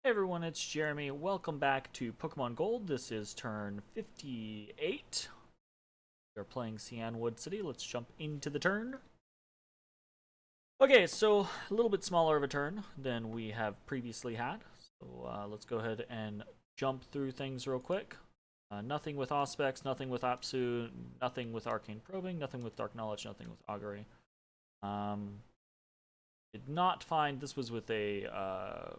Hey everyone, it's Jeremy. Welcome back to Pokemon Gold. This is turn 58. We're playing Cyanwood City. Let's jump into the turn. Okay, so a little bit smaller of a turn than we have previously had. So let's go ahead and jump through things real quick. Nothing with Auspex, nothing with Apsu, nothing with Arcane Probing, nothing with Dark Knowledge, nothing with Augury. Did not find, this was with a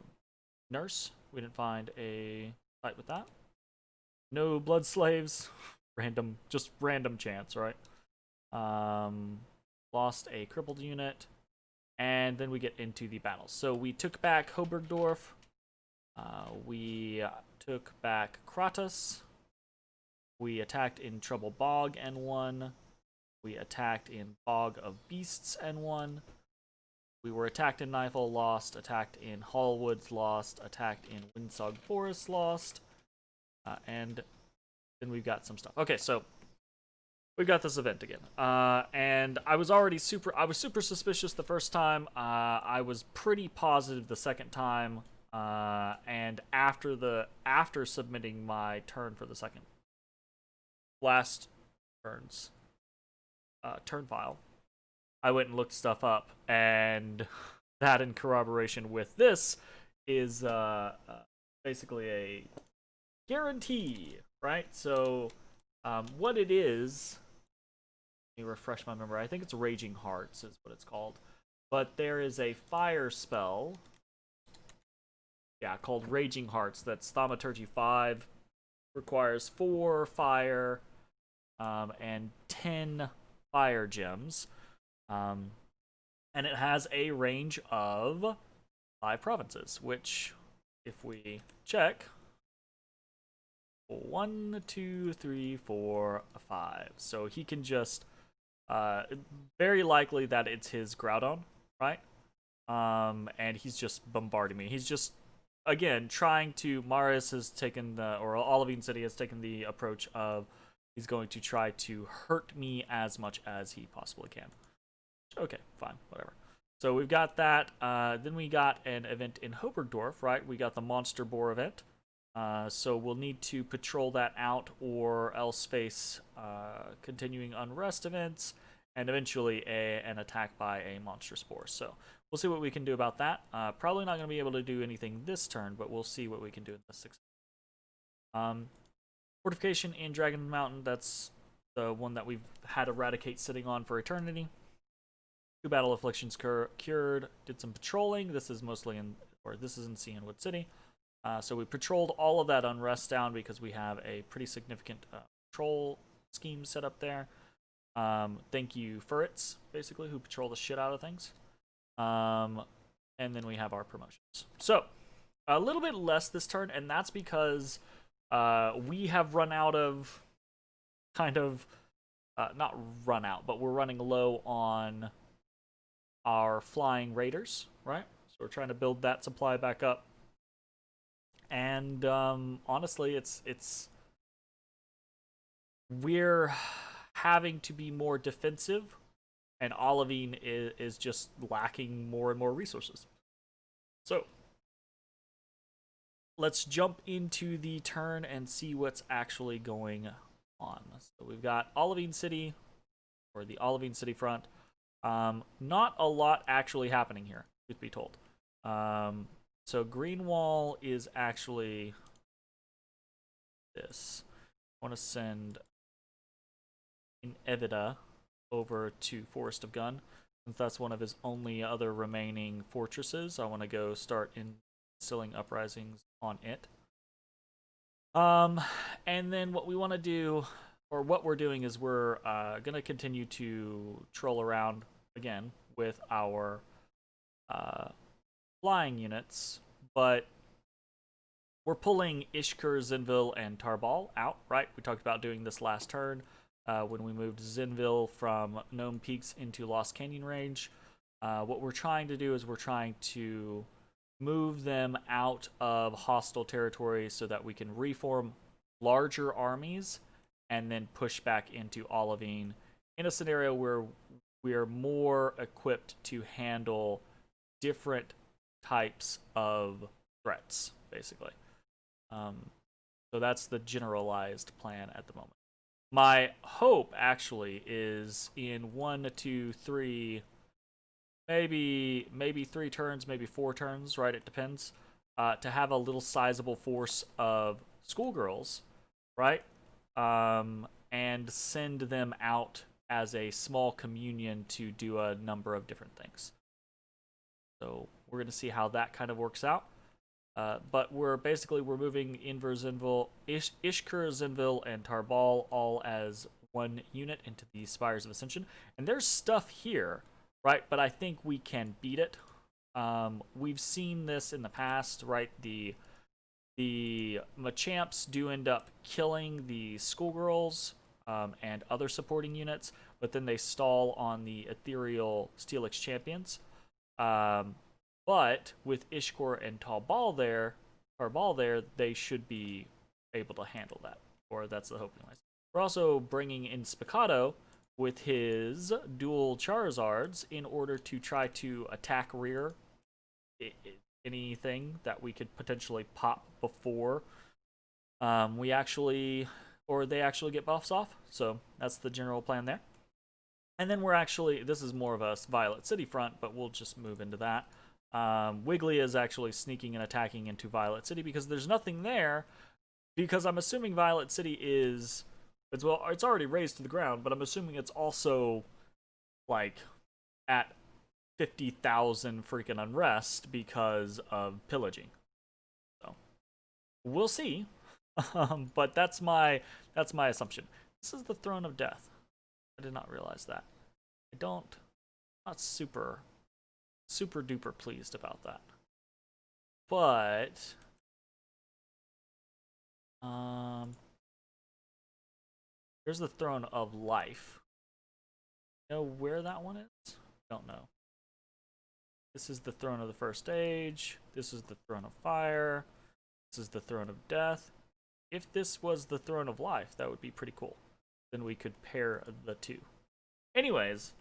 Nurse. We didn't find a fight with that. No Blood Slaves. Just random chance, right? Lost a crippled unit. And then we get into the battles. So we took back Hobergdorf. We took back Kratos. We attacked in Trouble Bog and won. We attacked in Bog of Beasts and won. We were attacked in Nifel, lost. Attacked in Hallwoods, lost. Attacked in Windsog Forest, lost. And then we've got some stuff. Okay, so we've got this event again. And I was super suspicious the first time. I was pretty positive the second time. And after submitting my turn for the last turn's turn file, I went and looked stuff up, and that in corroboration with this is basically a guarantee, right? So what it is, let me refresh my memory. I think it's Raging Hearts is what it's called. But there is a fire spell, called Raging Hearts that's Thaumaturgy 5, requires 4 fire and 10 fire gems. And it has a range of 5 provinces, which, if we check, 1, 2, 3, 4, 5. So he can just, very likely that it's his Groudon, right? And he's just bombarding me. He's just, again, trying to, Marius has taken or Olivine City has taken the approach of, he's going to try to hurt me as much as he possibly can. Okay, fine, whatever. So we've got that. Then we got an event in Hobergdorf, right? We got the Monster Boar event. So we'll need to patrol that out or else face continuing unrest events and eventually an attack by a monster spore. So we'll see what we can do about that. Probably not going to be able to do anything this turn, but we'll see what we can do in the 6th. Fortification in Dragon Mountain, that's the one that we've had Eradicate sitting on for eternity. 2 battle afflictions cured. Did some patrolling. This is in Cyanwood City. So we patrolled all of that unrest down because we have a pretty significant patrol scheme set up there. Thank you, Furrets, basically, who patrol the shit out of things. And then we have our promotions. So a little bit less this turn, and that's because we have run out of not run out, but we're running low on our flying raiders, right? So we're trying to build that supply back up. And honestly, we're having to be more defensive, and Olivine is just lacking more and more resources. So let's jump into the turn and see what's actually going on. So we've got Olivine City, or the Olivine City front. Not a lot actually happening here, truth be told. So Greenwall is actually this. I want to send Evida over to Forest of Gun, since that's one of his only other remaining fortresses. I want to go start instilling uprisings on it. And then what we want to do, or what we're doing, is we're going to continue to troll around again with our flying units, but we're pulling Ishkur, Zinville, and Tarbal out, right? We talked about doing this last turn when we moved Zinville from Gnome Peaks into Lost Canyon range. What we're trying to do is we're trying to move them out of hostile territory so that we can reform larger armies and then push back into Olivine in a scenario where we're more equipped to handle different types of threats, basically. So that's the generalized plan at the moment. My hope actually is in 1, 2, 3, maybe 3 turns, maybe 4 turns, right? It depends. To have a little sizable force of schoolgirls, right? And send them out as a small communion to do a number of different things. So we're gonna see how that kind of works out. But we're moving Inver Zinville, Ishkur Zinville, and Tarbal all as one unit into the Spires of Ascension. And there's stuff here, right? But I think we can beat it. We've seen this in the past, right? The Machamps do end up killing the schoolgirls and other supporting units, but then they stall on the ethereal Steelix champions. But with Ishkor and Tarbal there, they should be able to handle that, or that's the hope anyways. We're also bringing in Spiccato with his dual Charizards in order to try to attack rear anything that we could potentially pop before they actually get buffs off. So that's the general plan there. And then this is more of a Violet City front, but we'll just move into that. Wiggly is actually sneaking and attacking into Violet City because there's nothing there. Because I'm assuming Violet City it's already raised to the ground, but I'm assuming it's also like at 50,000 freaking unrest because of pillaging. So we'll see. But that's my assumption. This is the Throne of Death. I did not realize that. Not super duper pleased about that. But here's the Throne of Life. You know where that one is? Don't know. This is the Throne of the First Age. This is the Throne of Fire. This is the Throne of Death. If this was the Throne of Life, that would be pretty cool. Then we could pair the two. Anyways,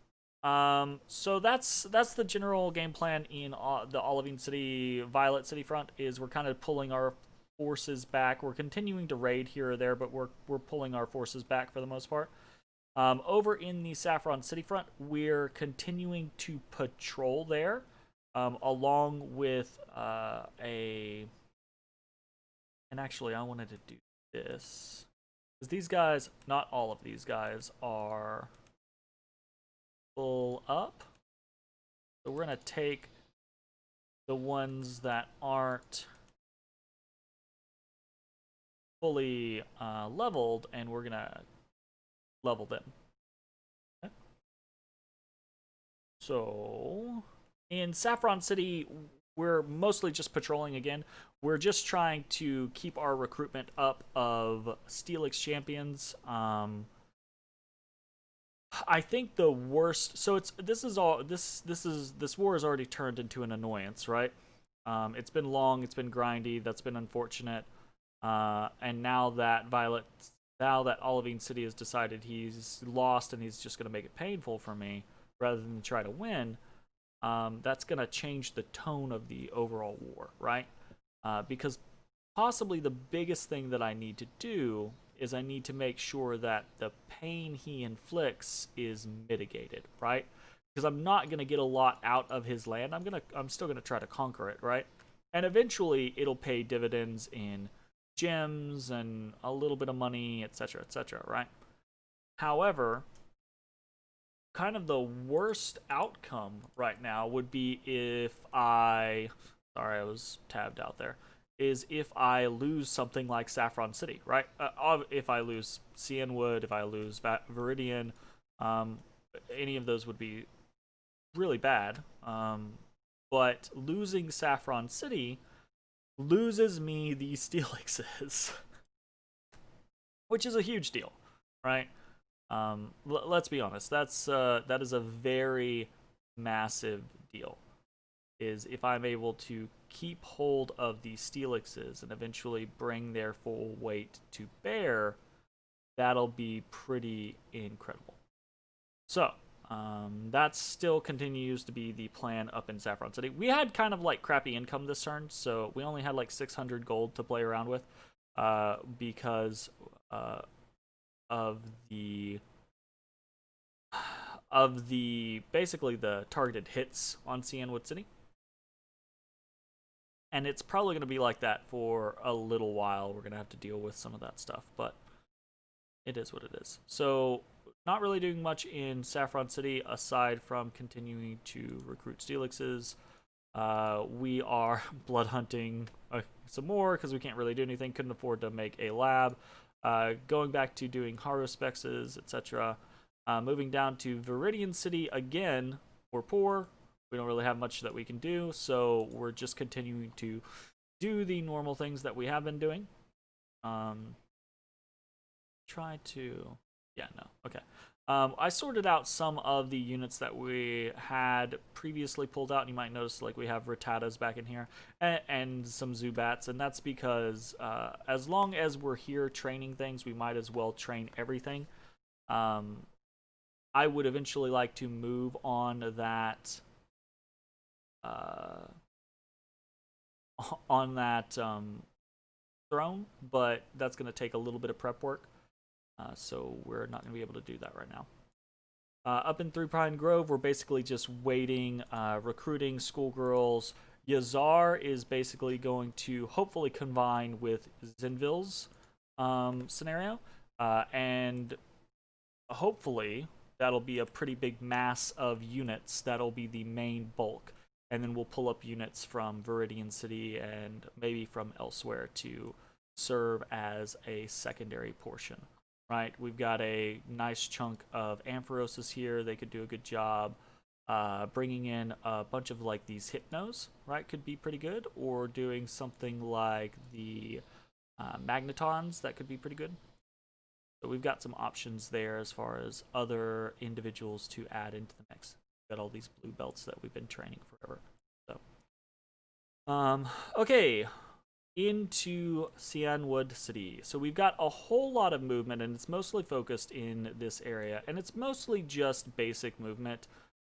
so that's the general game plan in the Olivine City, Violet City front. Is we're kind of pulling our forces back. We're continuing to raid here or there, but we're pulling our forces back for the most part. Over in the Saffron City front, we're continuing to patrol there, along with And actually, I wanted to do this because these guys, not all of these guys, are full up. So we're gonna take the ones that aren't fully leveled, and we're gonna level them. Okay. So in Saffron City, we're mostly just patrolling again. We're just trying to keep our recruitment up of Steelix champions. I think the worst. So this war has already turned into an annoyance, right? It's been long. It's been grindy. That's been unfortunate. And now that Olivine City has decided he's lost and he's just going to make it painful for me rather than try to win, that's going to change the tone of the overall war, right? Because possibly the biggest thing that I need to do is I need to make sure that the pain he inflicts is mitigated, right? Because I'm not going to get a lot out of his land. I'm still going to try to conquer it, right? And eventually it'll pay dividends in gems and a little bit of money, etc., right? However, kind of the worst outcome right now would be if I was tabbed out there, is if I lose something like Saffron City, right? If I lose Cyanwood, if I lose Viridian, any of those would be really bad. But losing Saffron City loses me the Steelixes, which is a huge deal, right? Let's be honest. That is a very massive deal. Is if I'm able to keep hold of the Steelixes and eventually bring their full weight to bear, that'll be pretty incredible. So, That still continues to be the plan up in Saffron City. We had kind of like crappy income this turn, so we only had like 600 gold to play around with, because of the basically the targeted hits on Cyanwood City. And it's probably going to be like that for a little while. We're going to have to deal with some of that stuff, but it is what it is. So, not really doing much in Saffron City aside from continuing to recruit Steelixes. We are blood hunting some more because we can't really do anything. Couldn't afford to make a lab. Going back to doing Haruspexes, etc. Moving down to Viridian City again. We're poor. We don't really have much that we can do, so we're just continuing to do the normal things that we have been doing. Try to... Yeah, no. Okay. I sorted out some of the units that we had previously pulled out. And you might notice like we have Rattatas back in here and some Zubats, and that's because as long as we're here training things, we might as well train everything. I would eventually like to move on that throne, but that's going to take a little bit of prep work. So we're not going to be able to do that right now. Up in Three Pine Grove, we're basically just waiting, recruiting schoolgirls. Yazar is basically going to hopefully combine with Zinville's scenario, and hopefully that'll be a pretty big mass of units. That'll be the main bulk, and then we'll pull up units from Viridian City and maybe from elsewhere to serve as a secondary portion. Right, we've got a nice chunk of Amphiroses here. They could do a good job. Bringing in a bunch of like these Hypnos, right, could be pretty good. Or doing something like the Magnetons, that could be pretty good. So we've got some options there as far as other individuals to add into the mix. We've got all these blue belts that we've been training forever. So, okay. Into Cyanwood City. So we've got a whole lot of movement, and it's mostly focused in this area, and it's mostly just basic movement,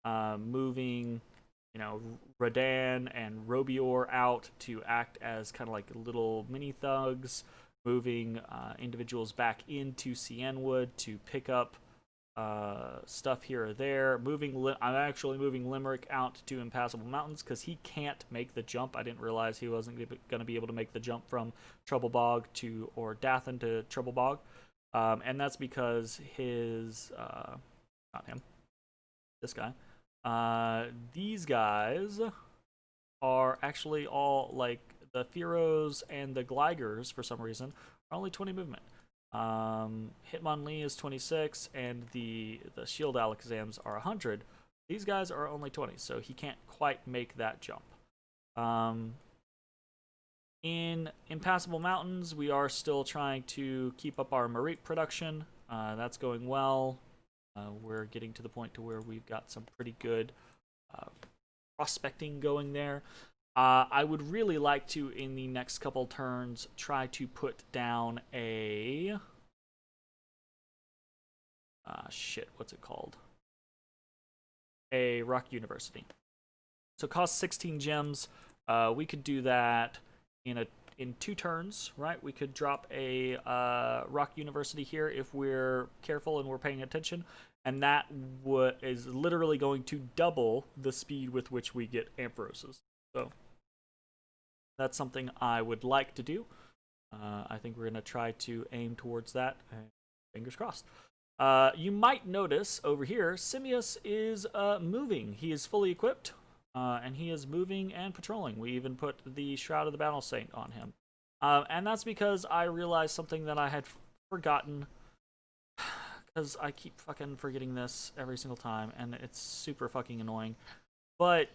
moving, you know, Radan and Robior out to act as kind of like little mini thugs, moving individuals back into Cyanwood to pick up stuff here or there. I'm actually moving Limerick out to Impassable Mountains because he can't make the jump. I didn't realize he wasn't going to be able to make the jump from Trouble Bog or Dathan to Trouble Bog, and that's because his not him, this guy. These guys are actually all like the Fearos and the Gligers for some reason are only 20 movement. Hitmonlee is 26, and the Shield Alakazams are 100. These guys are only 20, so he can't quite make that jump. In Impassable Mountains, we are still trying to keep up our Mareep production. That's going well. We're getting to the point to where we've got some pretty good prospecting going there. I would really like to, in the next couple turns, try to put down a... what's it called? A Rock University. So it costs 16 gems. We could do that in 2 turns, right? We could drop a Rock University here if we're careful and we're paying attention. And that is literally going to double the speed with which we get Amphiroses. So that's something I would like to do. I think we're going to try to aim towards that. Fingers crossed. You might notice over here, Simius is moving. He is fully equipped, and he is moving and patrolling. We even put the Shroud of the Battle Saint on him. And that's because I realized something that I had forgotten, because I keep fucking forgetting this every single time, and it's super fucking annoying. But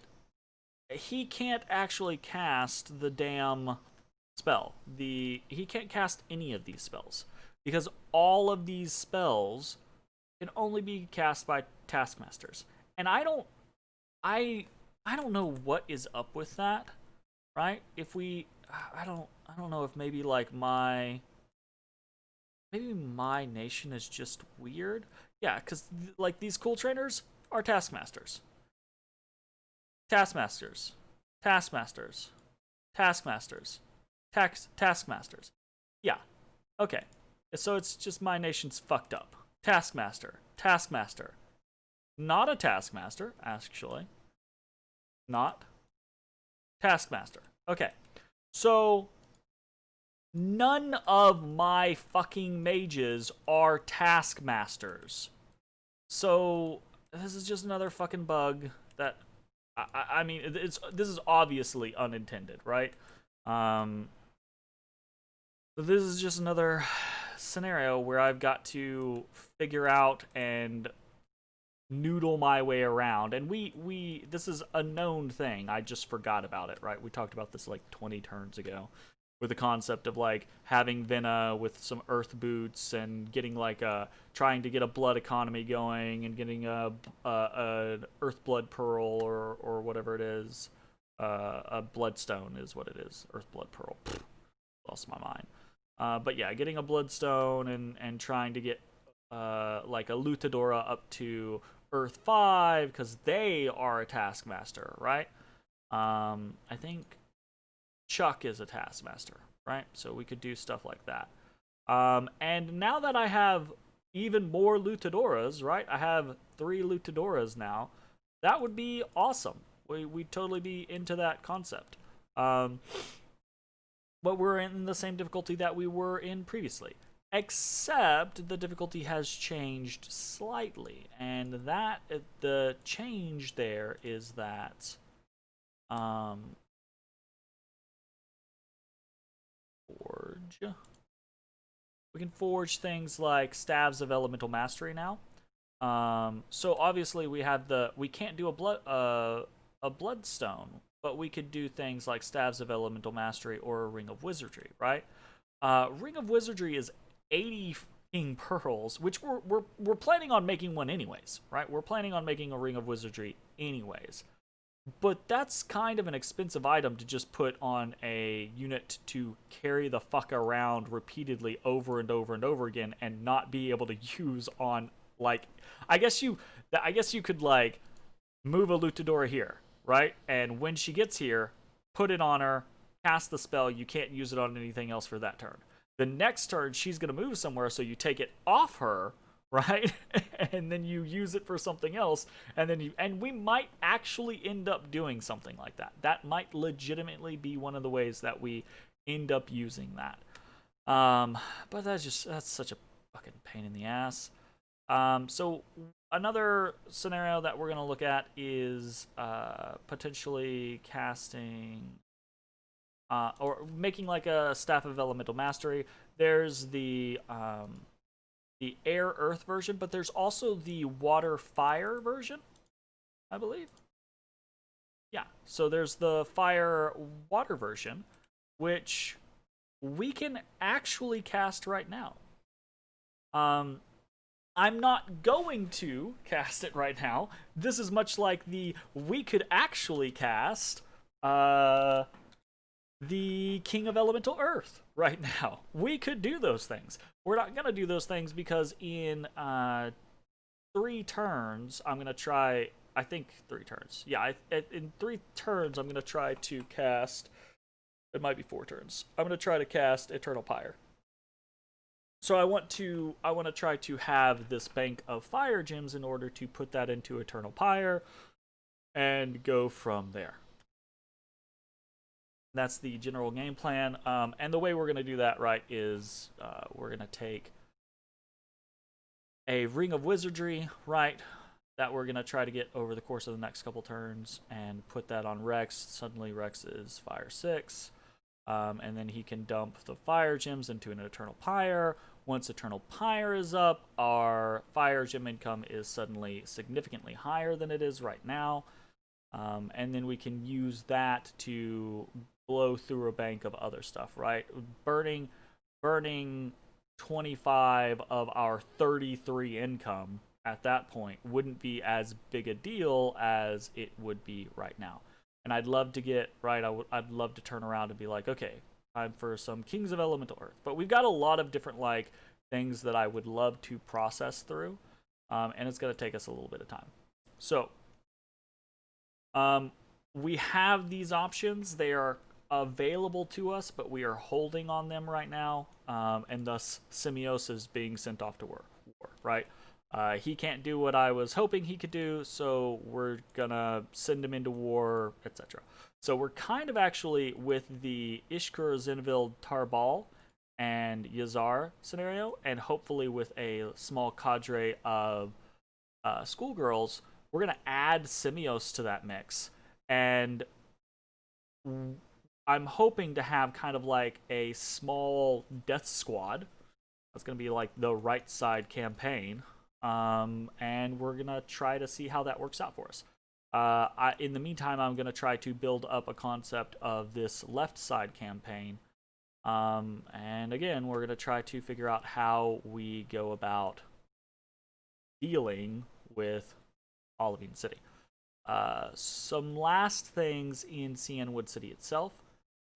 he can't actually cast the damn spell. He can't cast any of these spells, because all of these spells can only be cast by Taskmasters. And I don't know what is up with that, right? I don't know if maybe like my nation is just weird. Yeah, because like these cool trainers, are taskmasters. Taskmasters. Taskmasters. Taskmasters. Taskmasters. Yeah. Okay. So it's just my nation's fucked up. Taskmaster. Taskmaster. Not a taskmaster, actually. Not. Taskmaster. Okay. So none of my fucking mages are taskmasters. So this is just another fucking bug that I mean this is obviously unintended, right? This is just another scenario where I've got to figure out and noodle my way around. And we this is a known thing. I just forgot about it, right? We talked about this like 20 turns ago with the concept of like having Vena with some earth boots and getting like a trying to get a blood economy going and getting a earth blood pearl or whatever it is. A bloodstone is what it is. Earth blood pearl. Pfft, lost my mind. But yeah, getting a bloodstone and trying to get like a Lutadora up to Earth 5 because they are a taskmaster, right? I think Chuck is a taskmaster, right? So we could do stuff like that. And now that I have even more Lutadoras, right? I have 3 Lutadoras now. That would be awesome. We'd totally be into that concept. But we're in the same difficulty that we were in previously. Except the difficulty has changed slightly. And that the change there is that forge. We can forge things like staves of elemental mastery now. So obviously we can't do a bloodstone, but we could do things like staves of elemental mastery or a ring of wizardry, right? Ring of wizardry is 80 pearls, which we're planning on making one anyways, right? We're planning on making a ring of wizardry anyways. But that's kind of an expensive item to just put on a unit to carry the fuck around repeatedly over and over and over again and not be able to use on, like, I guess you could like move a Lutadora here, right? And when she gets here, put it on her, cast the spell, you can't use it on anything else for that turn. The next turn, she's going to move somewhere, so you take it off her, right? And then you use it for something else, and we might actually end up doing something like that. That might legitimately be one of the ways that we end up using that. But that's such a fucking pain in the ass. So another scenario that we're going to look at is potentially casting or making like a staff of elemental mastery. There's the air earth version, but there's also the water fire version, I believe. Yeah, so there's the fire water version, which we can actually cast right now. I'm not going to cast it right now. This is much like we could actually cast the King of Elemental Earth right now. We could do those things. We're not going to do those things because in 3 turns, I'm going to try, I think 3 turns. Yeah, in 3 turns, I'm going to try to cast, it might be 4 turns. I'm going to try to cast Eternal Pyre. So I want to try to have this bank of fire gems in order to put that into Eternal Pyre and go from there. That's the general game plan. And the way we're going to do that, right, is we're going to take a Ring of Wizardry, right, that we're going to try to get over the course of the next couple turns and put that on Rex. Suddenly Rex is Fire 6. And then he can dump the fire gems into an Eternal Pyre. Once Eternal Pyre is up, our fire gem income is suddenly significantly higher than it is right now. And then we can use that to blow through a bank of other stuff, right? Burning 25 of our 33 income at that point wouldn't be as big a deal as it would be right now. And I'd love to get, right, I'd love to turn around and be like, okay, time for some Kings of Elemental Earth. But we've got a lot of different, like, things that I would love to process through. And it's going to take us a little bit of time. So, um, we have these options. They are available to us, but we are holding on them right now, and thus Simios is being sent off to war, right? He can't do what I was hoping he could do, so we're gonna send him into war, etc. So we're kind of actually with the Ishkur, Zinvil, Tarbal, and Yazar scenario, and hopefully with a small cadre of schoolgirls, we're gonna add Simios to that mix, and I'm hoping to have kind of like a small death squad. That's gonna be like the right side campaign, and we're gonna try to see how that works out for us. In the meantime, I'm gonna try to build up a concept of this left side campaign, and again, we're gonna try to figure out how we go about dealing with Olivine City. Some last things in Cyanwood City itself.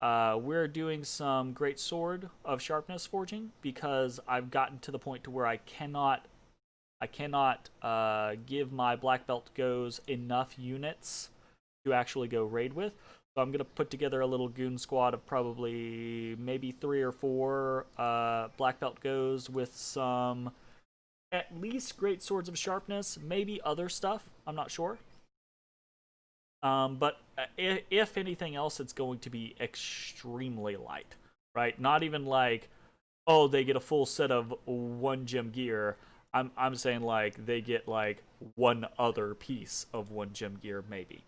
We're doing some great sword of sharpness forging because I've gotten to the point to where I cannot give my black belt goes enough units to actually go raid with. So I'm gonna put together a little goon squad of probably maybe 3 or 4 black belt goes with some at least great swords of sharpness, maybe other stuff. I'm not sure. But if anything else, it's going to be extremely light, right? Not even like, oh, they get a full set of 1 gem gear. I'm saying like they get like one other piece of 1 gem gear maybe.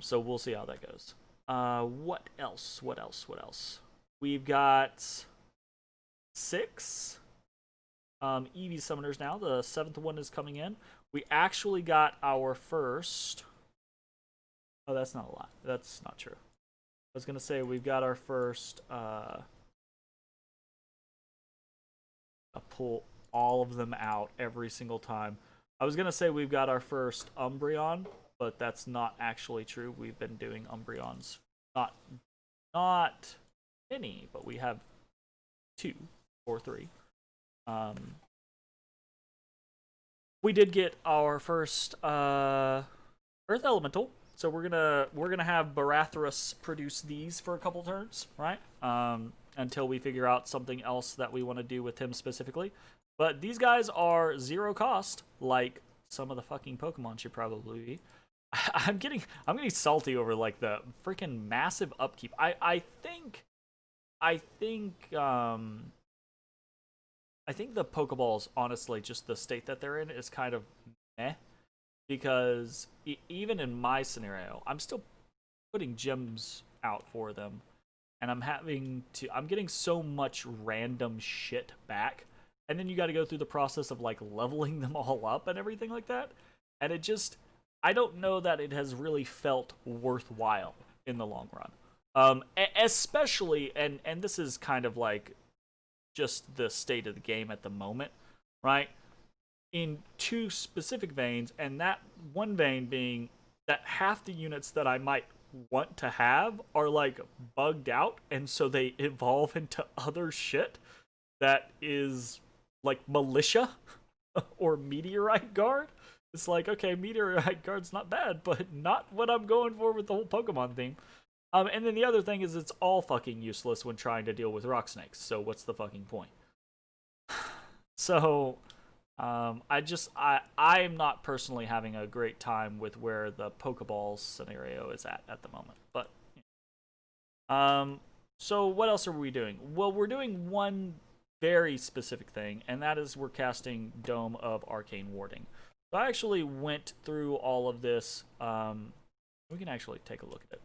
So we'll see how that goes. What else? What else? What else? We've got 6 Eevee summoners now. The 7th one is coming in. We actually got our first. Oh, that's not a lot. That's not true. I was gonna say we've got our first. I pull all of them out every single time. I was gonna say we've got our first Umbreon, but that's not actually true. We've been doing Umbreons, not many, but we have 2 or 3. We did get our first Earth Elemental. So we're gonna have Baratheris produce these for a couple turns, right? Until we figure out something else that we want to do with him specifically. But these guys are 0 cost, like some of the fucking Pokemon should probably be. I'm getting salty over like the freaking massive upkeep. I think the Pokeballs, honestly, just the state that they're in is kind of meh. Because even in my scenario, I'm still putting gems out for them, and I'm getting so much random shit back, and then you got to go through the process of like leveling them all up and everything like that, and I don't know that it has really felt worthwhile in the long run. Especially, and this is kind of like just the state of the game at the moment, right? In 2 specific veins, and that one vein being that half the units that I might want to have are like bugged out, and so they evolve into other shit that is like militia or meteorite guard. It's like, okay, meteorite guard's not bad, but not what I'm going for with the whole Pokemon theme. And then the other thing is it's all fucking useless when trying to deal with rock snakes, so what's the fucking point? So I am not personally having a great time with where the Pokeball scenario is at the moment. But so what else are we doing? Well, we're doing one very specific thing, and that is we're casting Dome of Arcane Warding. So I actually went through all of this. We can actually take a look at it.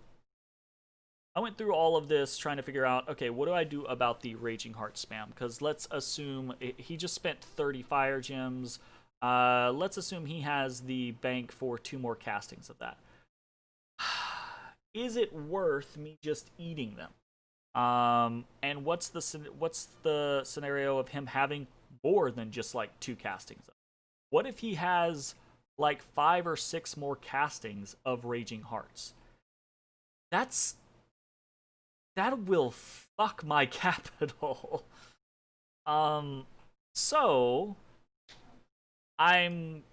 I went through all of this trying to figure out, okay, what do I do about the Raging Heart spam? Because let's assume he just spent 30 fire gems. Let's assume he has the bank for 2 more castings of that. Is it worth me just eating them? And what's the scenario of him having more than just like 2 castings? What if he has like 5 or 6 more castings of Raging Hearts? That will fuck my capital. So I'm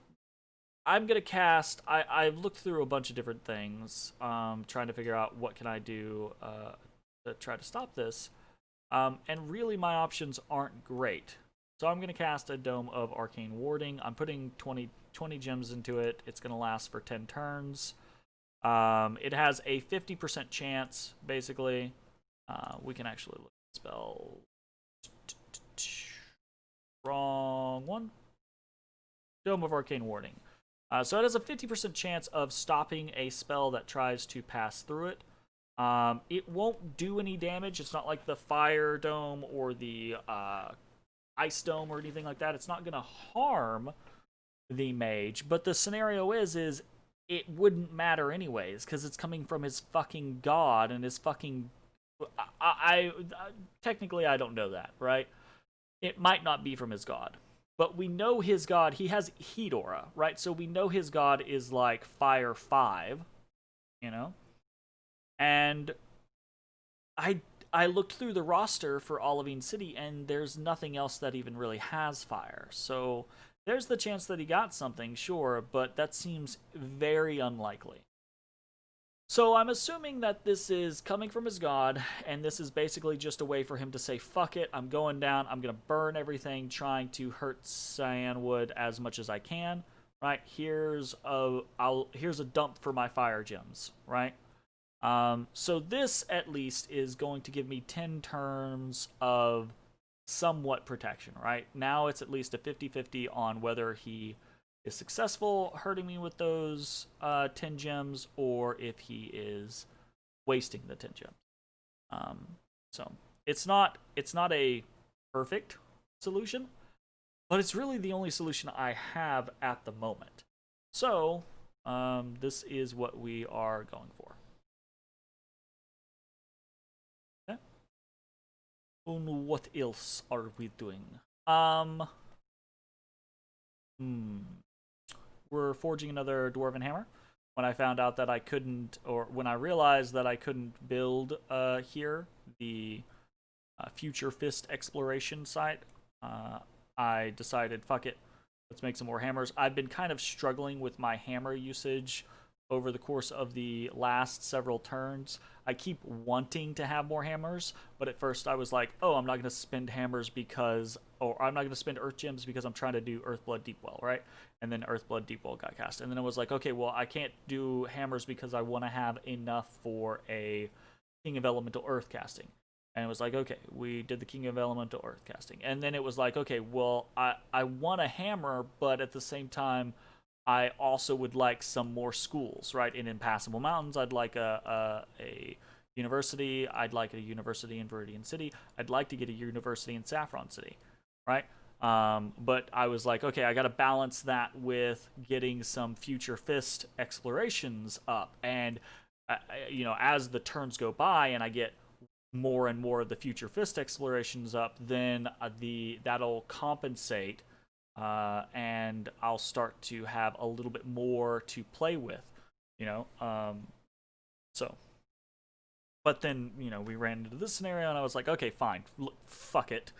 I'm gonna cast. I've looked through a bunch of different things, trying to figure out what can I do to try to stop this. And really, my options aren't great. So I'm gonna cast a Dome of Arcane Warding. I'm putting 20 gems into it. It's gonna last for 10 turns. It has a 50% chance, basically. We can actually look at the spell. Wrong one. Dome of Arcane Warding. So it has a 50% chance of stopping a spell that tries to pass through it. It won't do any damage. It's not like the Fire Dome or the Ice Dome or anything like that. It's not going to harm the mage. But the scenario is it wouldn't matter anyways, because it's coming from his fucking god and his fucking... technically, I don't know that, right? It might not be from his god. But we know his god, he has heat aura, right? So we know his god is like Fire 5, you know? And I looked through the roster for Olivine City, and there's nothing else that even really has fire. So there's the chance that he got something, sure, but that seems very unlikely. So I'm assuming that this is coming from his god, and this is basically just a way for him to say, fuck it, I'm going down, I'm going to burn everything, trying to hurt Cyanwood as much as I can, right? Here's a dump for my fire gems, right? So this, at least, is going to give me 10 turns of somewhat protection, right? Now it's at least a 50-50 on whether he is successful hurting me with those 10 gems, or if he is wasting the 10 gems. So it's not a perfect solution, but it's really the only solution I have at the moment. So this is what we are going for. Okay. And what else are we doing? We're forging another dwarven hammer. When I found out that I couldn't, or when I realized that I couldn't build here, the future fist exploration site, I decided, fuck it, let's make some more hammers. I've been kind of struggling with my hammer usage over the course of the last several turns. I keep wanting to have more hammers, but at first I was like, oh, I'm not going to spend hammers because, or I'm not going to spend earth gems because I'm trying to do Earthblood Deepwell, right? And then Earthblood Deepwell got cast. And then it was like, okay, well, I can't do hammers because I want to have enough for a King of Elemental Earth casting. And it was like, okay, we did the King of Elemental Earth casting. And then it was like, okay, well, I want a hammer, but at the same time, I also would like some more schools, right? In Impassable Mountains, I'd like a university. I'd like a university in Viridian City. I'd like to get a university in Saffron City, right? But I was like, okay, I got to balance that with getting some future fist explorations up. And, as the turns go by and I get more and more of the future fist explorations up, then that'll compensate, and I'll start to have a little bit more to play with, so. But then, we ran into this scenario, and I was like, okay, fine, fuck it.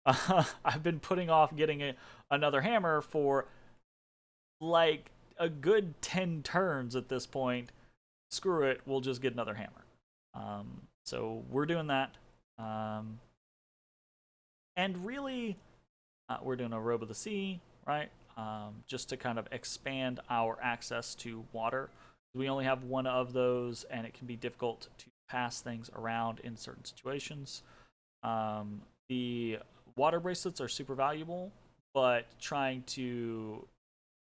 I've been putting off getting another hammer for like a good 10 turns at this point. Screw it, we'll just get another hammer. So we're doing that. And really, we're doing a Robe of the Sea, right? Just to kind of expand our access to water. We only have one of those, and it can be difficult to pass things around in certain situations. The water bracelets are super valuable, but trying to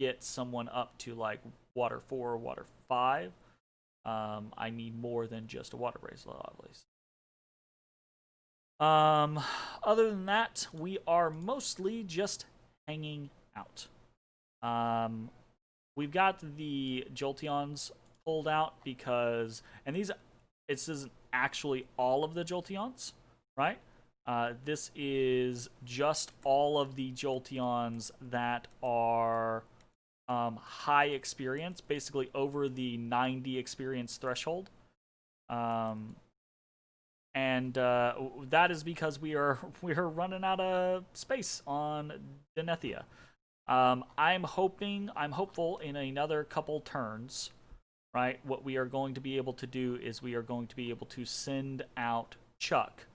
get someone up to like water 4 or water 5, I need more than just a water bracelet, obviously. Other than that, we are mostly just hanging out. We've got the Jolteons pulled out because, and this isn't actually all of the Jolteons, right? This is just all of the Jolteons that are high experience, basically over the 90 experience threshold. And that is because we're running out of space on Denethia. I'm hopeful in another couple turns, right? What we are going to be able to do is we are going to be able to send out Chuck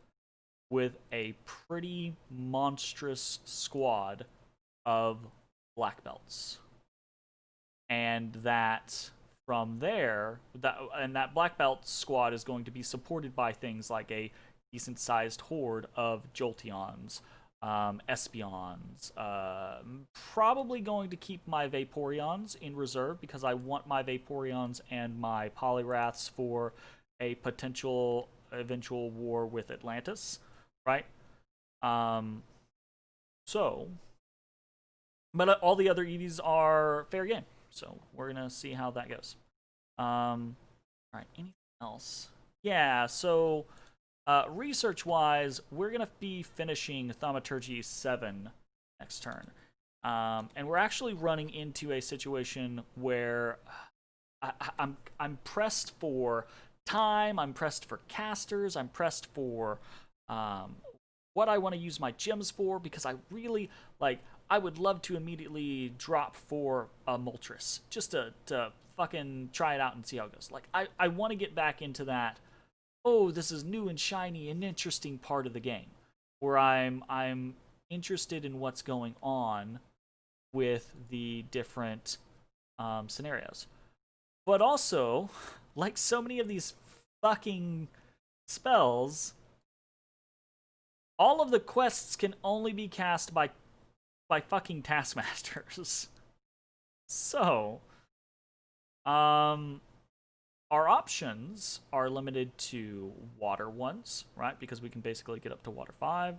with a pretty monstrous squad of black belts. And that from there, that black belt squad is going to be supported by things like a decent sized horde of Jolteons, Espeons. Probably going to keep my Vaporeons in reserve because I want my Vaporeons and my Poliwraths for a potential eventual war with Atlantis, right? Um, so, but all the other EVs are fair game. So we're gonna see how that goes. All right, anything else? Yeah, so research-wise, we're gonna be finishing Thaumaturgy 7 next turn, and we're actually running into a situation where I'm pressed for time. I'm pressed for casters. I'm pressed for what I want to use my gems for because I really like. I would love to immediately drop for a Moltres just to fucking try it out and see how it goes. Like I want to get back into that. Oh, this is new and shiny and interesting part of the game where I'm interested in what's going on with the different scenarios. But also, like so many of these fucking spells, all of the quests can only be cast by fucking taskmasters. So, our options are limited to water ones, right? Because we can basically get up to water 5,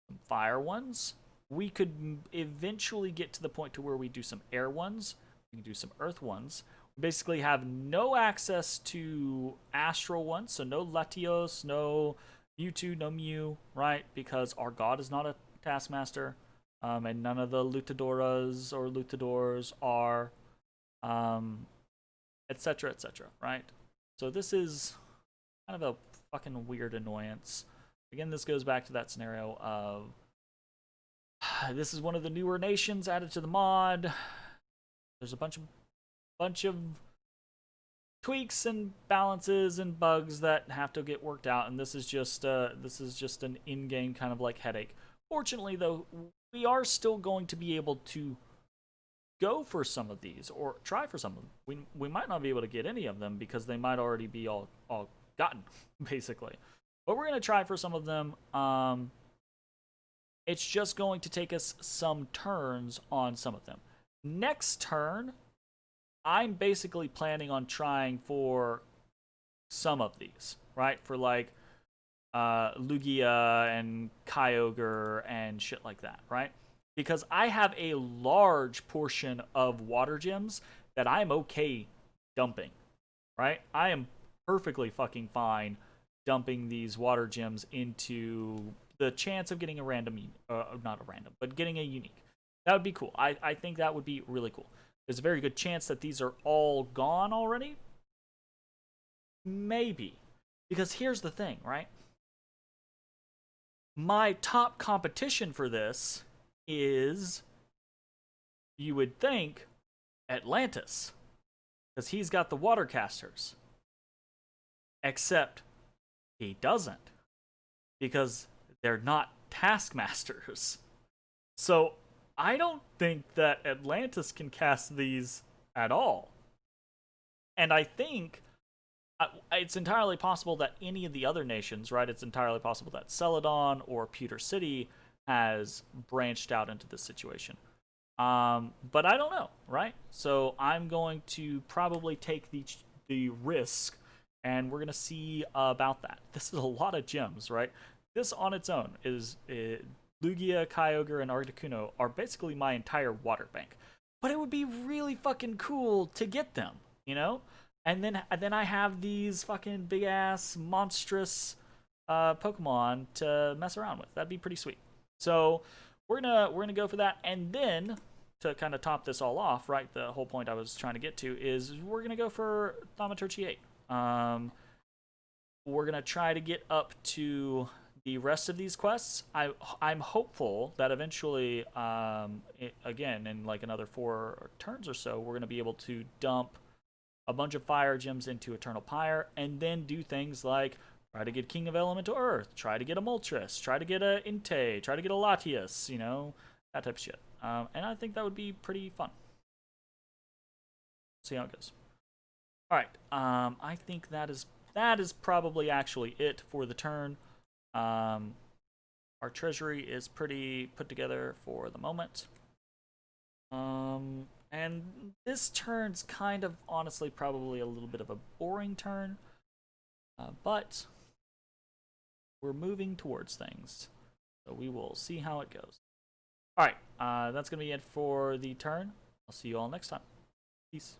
some fire ones. We could eventually get to the point to where we do some air ones. We can do some earth ones. We basically have no access to astral ones, so no Latios, no Mewtwo, no Mew, right? Because our god is not a taskmaster. And none of the Lutadoras or Lutadors are, etc., etc., right? So this is kind of a fucking weird annoyance. Again, this goes back to that scenario of this is one of the newer nations added to the mod. There's a bunch of tweaks and balances and bugs that have to get worked out, and this is just an in-game kind of like headache. Fortunately, though, we are still going to be able to go for some of these or try for some of them. We might not be able to get any of them because they might already be all gotten, basically. But we're going to try for some of them. It's just going to take us some turns on some of them. Next turn, I'm basically planning on trying for some of these, right? For like Lugia and Kyogre and shit like that, right? Because I have a large portion of water gems that I'm okay dumping, right? I am perfectly fucking fine dumping these water gems into the chance of getting a random, not a random, but getting a unique. That would be cool. I think that would be really cool. There's a very good chance that these are all gone already. Maybe. Because here's the thing, right? My top competition for this is, you would think, Atlantis. Because he's got the water casters. Except he doesn't. Because they're not taskmasters. So I don't think that Atlantis can cast these at all. And I think it's entirely possible that any of the other nations, right? It's entirely possible that Celadon or Pewter City has branched out into this situation. But I don't know, right? So I'm going to probably take the risk, and we're going to see about that. This is a lot of gems, right? This on its own is Lugia, Kyogre, and Articuno are basically my entire water bank. But it would be really fucking cool to get them, you know? And then I have these fucking big ass monstrous Pokemon to mess around with. That'd be pretty sweet. So we're gonna go for that, and then to kind of top this all off, right? The whole point I was trying to get to is we're gonna go for Thaumaturgy 8. We're gonna try to get up to the rest of these quests, I'm hopeful that eventually, again, in like another 4 turns or so, we're gonna be able to dump a bunch of fire gems into Eternal Pyre, and then do things like try to get King of Elemental Earth, try to get a Moltres, try to get a Inte, try to get a Latias, you know, that type of shit. And I think that would be pretty fun. See how it goes. All right, I think that is probably actually it for the turn. Our treasury is pretty put together for the moment. And this turn's kind of, honestly, probably a little bit of a boring turn. But we're moving towards things. So we will see how it goes. Alright, that's going to be it for the turn. I'll see you all next time. Peace.